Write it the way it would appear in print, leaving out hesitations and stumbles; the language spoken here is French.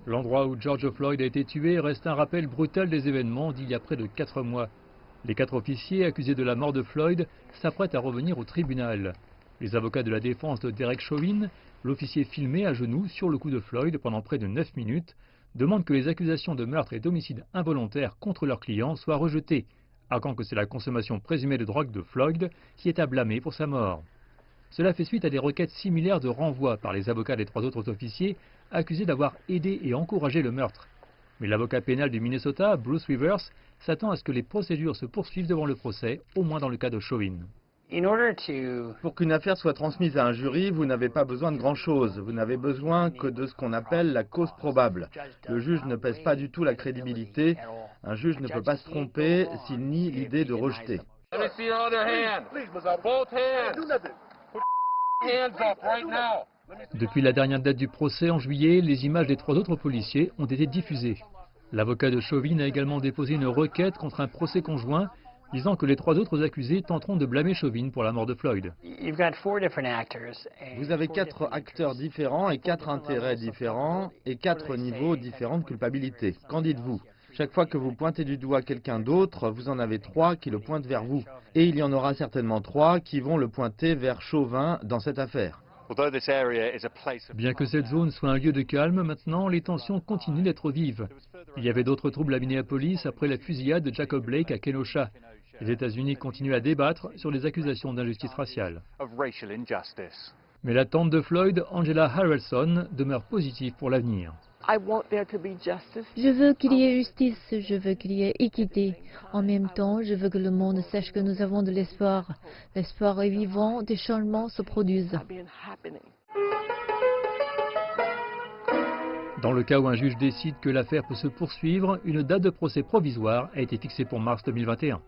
L'endroit où George Floyd a été tué reste un rappel brutal des événements d'il y a près de 4 mois. Les 4 officiers accusés de la mort de Floyd s'apprêtent à revenir au tribunal. Les avocats de la défense de Derek Chauvin, l'officier filmé à genoux sur le cou de Floyd pendant près de 9 minutes, demandent que les accusations de meurtre et d'homicide involontaire contre leur client soient rejetées, arguant que c'est la consommation présumée de drogue de Floyd qui est à blâmer pour sa mort. Cela fait suite à des requêtes similaires de renvoi par les avocats des 3 autres officiers accusés d'avoir aidé et encouragé le meurtre. Mais l'avocat pénal du Minnesota, Bruce Rivers, s'attend à ce que les procédures se poursuivent devant le procès, au moins dans le cas de Chauvin. Pour qu'une affaire soit transmise à un jury, vous n'avez pas besoin de grand-chose. Vous n'avez besoin que de ce qu'on appelle la cause probable. Le juge ne pèse pas du tout la crédibilité. Un juge ne peut pas se tromper s'il nie l'idée de rejeter. Depuis la dernière date du procès en juillet, les images des 3 autres policiers ont été diffusées. L'avocat de Chauvin a également déposé une requête contre un procès conjoint, disant que les 3 autres accusés tenteront de blâmer Chauvin pour la mort de Floyd. Vous avez 4 acteurs différents et 4 intérêts différents et 4 niveaux différents de culpabilité. Qu'en dites-vous? Chaque fois que vous pointez du doigt quelqu'un d'autre, vous en avez 3 qui le pointent vers vous. Et il y en aura certainement 3 qui vont le pointer vers Chauvin dans cette affaire. Bien que cette zone soit un lieu de calme, maintenant les tensions continuent d'être vives. Il y avait d'autres troubles à Minneapolis après la fusillade de Jacob Blake à Kenosha. Les États-Unis continuent à débattre sur les accusations d'injustice raciale. Mais la tante de Floyd, Angela Harrelson, demeure positive pour l'avenir. Je veux qu'il y ait justice, je veux qu'il y ait équité. En même temps, je veux que le monde sache que nous avons de l'espoir. L'espoir est vivant, des changements se produisent. Dans le cas où un juge décide que l'affaire peut se poursuivre, une date de procès provisoire a été fixée pour mars 2021.